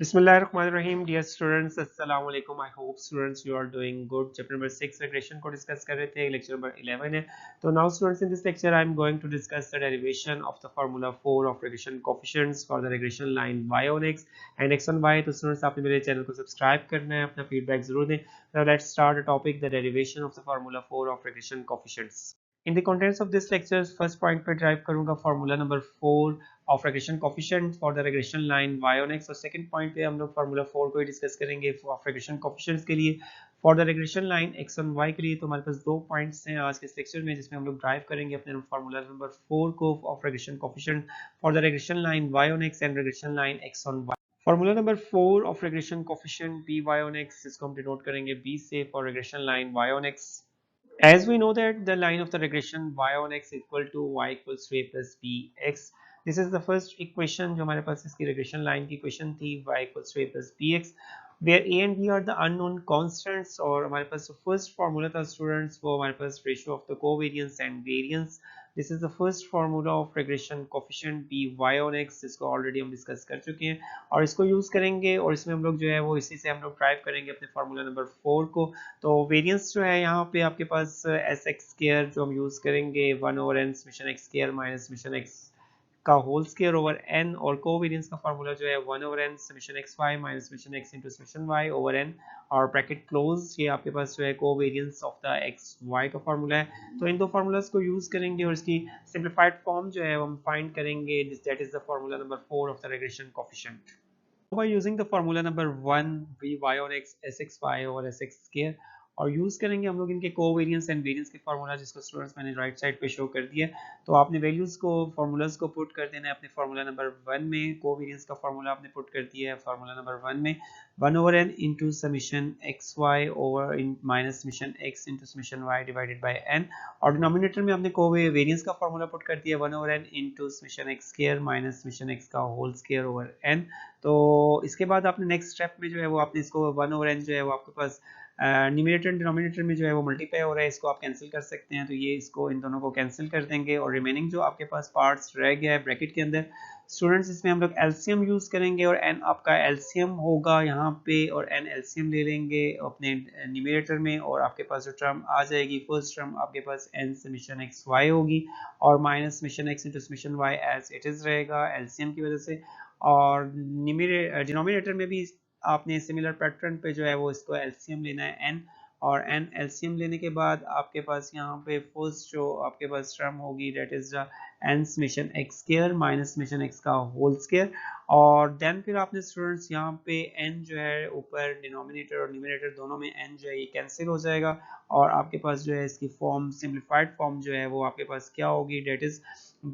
Bismillahirrahmanirrahim. Dear students, Assalamu alaikum. I hope students you are doing good. Chapter number 6 regression को discuss कर रहे थे. Lecture number 11 है. तो now students, in this lecture I am going to discuss the derivation of the formula 4 of regression coefficients for the regression line y on x and x on y. तो students आपने मेरे channel को subscribe करना है, अपना feedback जरूर दें. Now let's start the topic, the derivation of the formula 4 of regression coefficients. In the contents of this lecture, first point पे ड्राइव करूंगा formula number 4 of regression coefficient for the regression line y on x, और second point पे हम लोग formula 4 को ही discuss करेंगे of regression coefficients के लिए for the regression line x on y के लिए. तो हमारे पास दो पॉइंट्स हैं आज के इस लेक्चर में जिसमें हम लोग ड्राइव करेंगे अपने formula number 4 को of regression coefficient for the regression line y on x and regression line x on y. Formula number 4 of regression coefficient by on x, इसको हम डिनोट करेंगे b से for regression line y on x. As we know that the line of the regression y on x equal to y equals to a plus bx. This is the first equation जो हमारे पास इसकी regression line की equation थी, y equals to a plus bx, where a and b are the unknown constants. और हमारे पास जो first formula था students वो हमारे पास ratio of the covariance and variance. This is the first formula of regression coefficient by on x, जिसको already हम discuss कर चुके हैं और इसको यूज करेंगे और इसमें हम लोग जो है वो इसी से हम लोग ड्राइव करेंगे अपने फार्मूला नंबर 4 को. तो वेरिएंस जो है यहाँ पे आपके पास एस एक्स स्क्वायर जो हम यूज करेंगे 1 over N summation X square minus summation X का होल स्क्वायर ओवर एन, और कोवेरिएंस का फार्मूला जो है 1 over N summation x Y minus summation X into summation Y over N और bracket close. ये आपके पास जो है covariance of the X Y का फार्मूला है. तो इन दो फार्मूलाज को यूज करेंगे और इसकी सिंप्लीफाइड फॉर्म जो है हम फाइंड करेंगे. That is the formula number 4 of the regression coefficient. By using the formula number 1 vy on x sxy over sx square, और यूज करेंगे हम लोग इनके कोवेरिएंस एंड वेरिएंस के फार्मूला जिसको स्टूडेंट्स मैंने राइट साइड पे शो कर दिया. तो आपने वैल्यूज को फार्मूलाज को पुट कर देना है अपने फार्मूला नंबर 1 में. कोवेरिएंस का फार्मूला आपने पुट कर दिया है फार्मूला नंबर 1 में 1 over n into summation X Y over N minus summation X into summation Y divided by n, और डिनोमिनेटर में आपने कोवेरिएंस का फार्मूला पुट कर दिया 1 over n into summation X square minus summation X का whole square over n. तो इसके बाद आपने नेक्स्ट स्टेप में जो है वो आपने इसको 1 ओवर n जो है वो आपके पास न्यूमरेटर एंड डिनोमिनेटर में जो है वो मल्टीप्लाई हो रहा है, इसको आप कैंसिल कर सकते हैं. तो ये इसको इन दोनों को कैंसिल कर देंगे और रिमेनिंग जो आपके पास पार्ट्स रह गया है ब्रैकेट के अंदर स्टूडेंट्स, इसमें हम लोग एलसीएम यूज करेंगे और n आपका एलसीएम होगा यहाँ पे, और n एलसीएम ले लेंगे अपने न्यूमरेटर में और आपके पास जो टर्म आ जाएगी फर्स्ट टर्म आपके पास n समेशन एक्स वाई होगी और minus summation x into summation Y as it is रहेगा एलसीएम की वजह से. और डिनोमिनेटर में भी आपने सिमिलर पैटर्न पे जो है वो इसको एलसीएम लेना है n, और n एलसीएम लेने के बाद आपके पास यहाँ पे फर्स्ट जो आपके पास टर्म होगी that is n summation X square minus summation X का होल स्क्वायर, और देन फिर आपने स्टूडेंट्स यहाँ पे n जो है ऊपर डिनोमिनेटर और न्यूमरेटर दोनों में n जो है ये कैंसिल हो जाएगा और आपके पास जो है इसकी फॉर्म सिंप्लीफाइड फॉर्म जो है वो आपके पास क्या होगी that is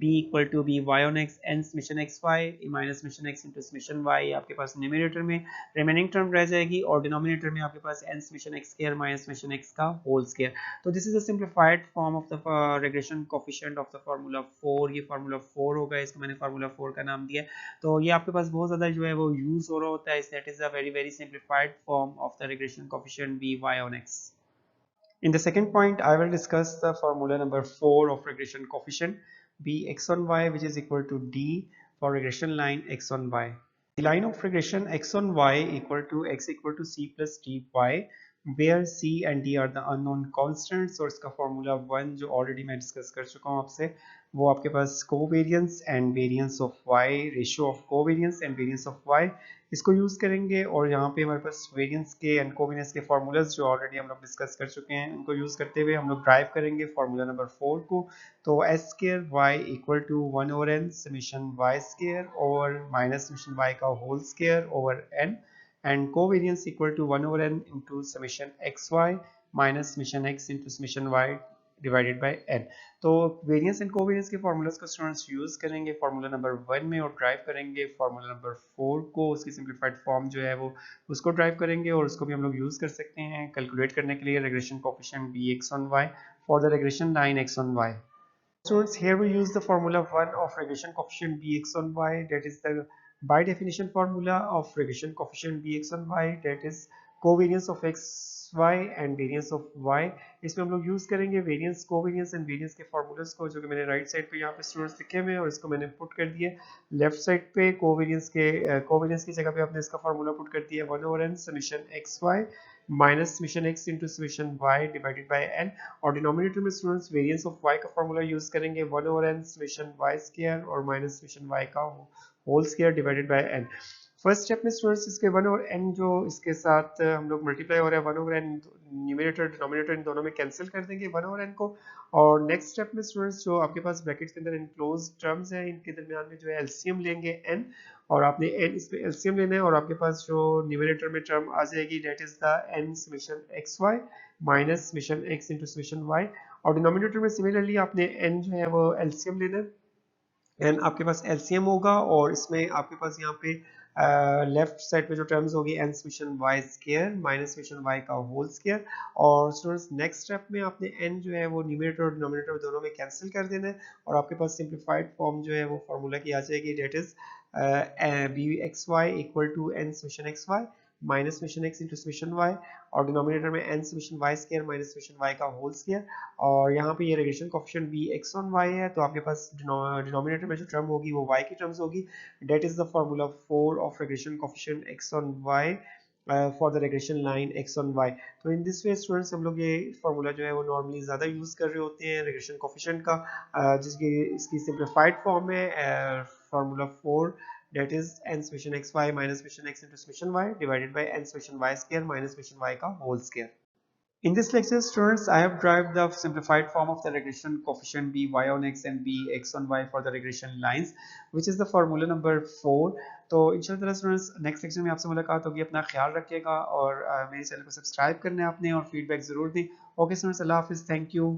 b equal to B Y on X N summation x Y minus summation x into summation Y आपके पास न्यूमरेटर में रिमेनिंग टर्म रह जाएगी और डिनोमिनेटर में आपके पास n summation X square minus summation X का होल स्क्वायर. तो this is a simplified form of the regression coefficient of the formula 4. ये फार्मूला 4 होगा, इसको मैंने फार्मूला 4 का नाम दिया. तो ये आपके पास बहुत ज्यादा जो है वो यूज हो रहा होता है. That is a very very simplified form of the regression coefficient b y on x. In the second point, I will discuss the formula number 4 of regression coefficient b x on y, which is equal to d for regression line x on y. The line of regression x on y equal to x equal to c plus dy, where c and d are the unknown constants. और इसका formula 1 जो already मैं discuss कर चुका हूँ आपसे, वो आपके पास covariance and variance of y, ratio of covariance and variance of y, इसको यूज करेंगे. और यहाँ पे हमारे पास वेरिएंस के एंड कोवेरिएंस के फार्मूलाज जो ऑलरेडी हम लोग डिस्कस कर चुके हैं उनको यूज करते हुए हम लोग ड्राइव करेंगे फार्मूला नंबर 4 को. तो S square Y equal to 1 over N summation Y square over minus summation Y का whole square over N, and covariance equal to 1 over N into summation x Y minus summation x into summation Y divided by n. तो variance and covariance के formulas को students use करेंगे formula number 1 में और drive करेंगे formula number 4 को, उसकी simplified form जो है वो उसको ड्राइव करेंगे और उसको भी हम लोग यूज कर सकते हैं कैलकुलेट करने के लिए regression coefficient bx on y for the regression line x on y. Students, here we use the formula 1 of regression coefficient bx on y, that is the by definition formula of regression coefficient bx on y, that is covariance of X Y and variance of Y. इसमें हम लोग use करेंगे variance, covariance and variance के formulas को, जो कि मैंने right side पे यहाँ पे स्टूडेंट्स लिखे हुए हैं और इसको मैंने पुट कर दिया। लेफ्ट साइड पे कोवेरियंस की जगह पे आपने इसका फार्मूला पुट कर दिया 1/n summation x Y minus summation x into summation Y divided by N. और डिनोमिनेटर में स्टूडेंट्स वेरियंस ऑफ वाई का फार्मूला यूज करेंगे 1/n समेशन वाई स्क्वायर और माइनस समेशन वाई का whole square divided by N. First step में students इसके 1/n जो इसके साथ हम लोग मल्टीप्लाई हो रहा है 1/n, न्यूमरेटर डिनोमिनेटर इन दोनों में कैंसिल कर देंगे 1/n को। और नेक्स्ट स्टेप में स्टूडेंट्स जो आपके पास ब्रैकेट्स के अंदर इनक्लोज टर्म्स है इनके दरमियान में जो है एलसीएम लेंगे n, और आपने n इस पे एलसीएम लेना है और आपके पास जो न्यूमरेटर में टर्म आ जाएगी that is the n summation x Y minus summation x into summation y. और डिनोमिनेटर में सिमिलरली आपने n जो है वो एलसीएम लेना है, एंड आपके पास एलसीएम होगा और इसमें आपके पास यहाँ पे लेफ्ट साइड पे जो टर्म्स होगी n summation Y square minus summation Y का होल स्क्वायर। और स्टूडेंट्स नेक्स्ट स्टेप में आपने एन जो है वो न्यूमरेटर और डिनोमिनेटर दोनों में कैंसिल कर देना है और आपके पास सिंप्लीफाइड फॉर्म जो है वो फार्मूला की आ जाएगी that is B x y equal to n summation x Y minus summation x into summation y और डिनोमिनेटर में n summation Y square minus summation Y का होल स्क्वायर। और यहाँ पे ये regression coefficient B x on y है तो आपके पास डिनोमिनेटर में जो टर्म होगी वो y की टर्म्स होगी, that is the formula 4 of regression coefficient x on y for the regression line x on y। तो इन दिस वे स्टूडेंट्स हम लोग ये फार्मूला जो है वो नॉर्मली ज़्यादा यूज़ कर रहे होते हैं रिग्रेशन कोएफिशिएंट का, जिसकी इसकी सिंप्लीफाइड फॉर्म है formula 4 that is n summation xy minus summation x into summation y divided by n summation y square minus summation y का whole square। In this lecture, students, I have derived the simplified form of the regression coefficient b y on x and b x on y for the regression lines, which is the formula number 4। तो इंशाल्लाह students next lecture में आपसे मुलाकात होगी, अपना ख्याल रखिएगा और मेरे चैनल को सब्सक्राइब करना है आपने और फीडबैक ज़रूर दें। ओके स्टूडेंट्स, अल्लाह हाफिज़, थैंक यू।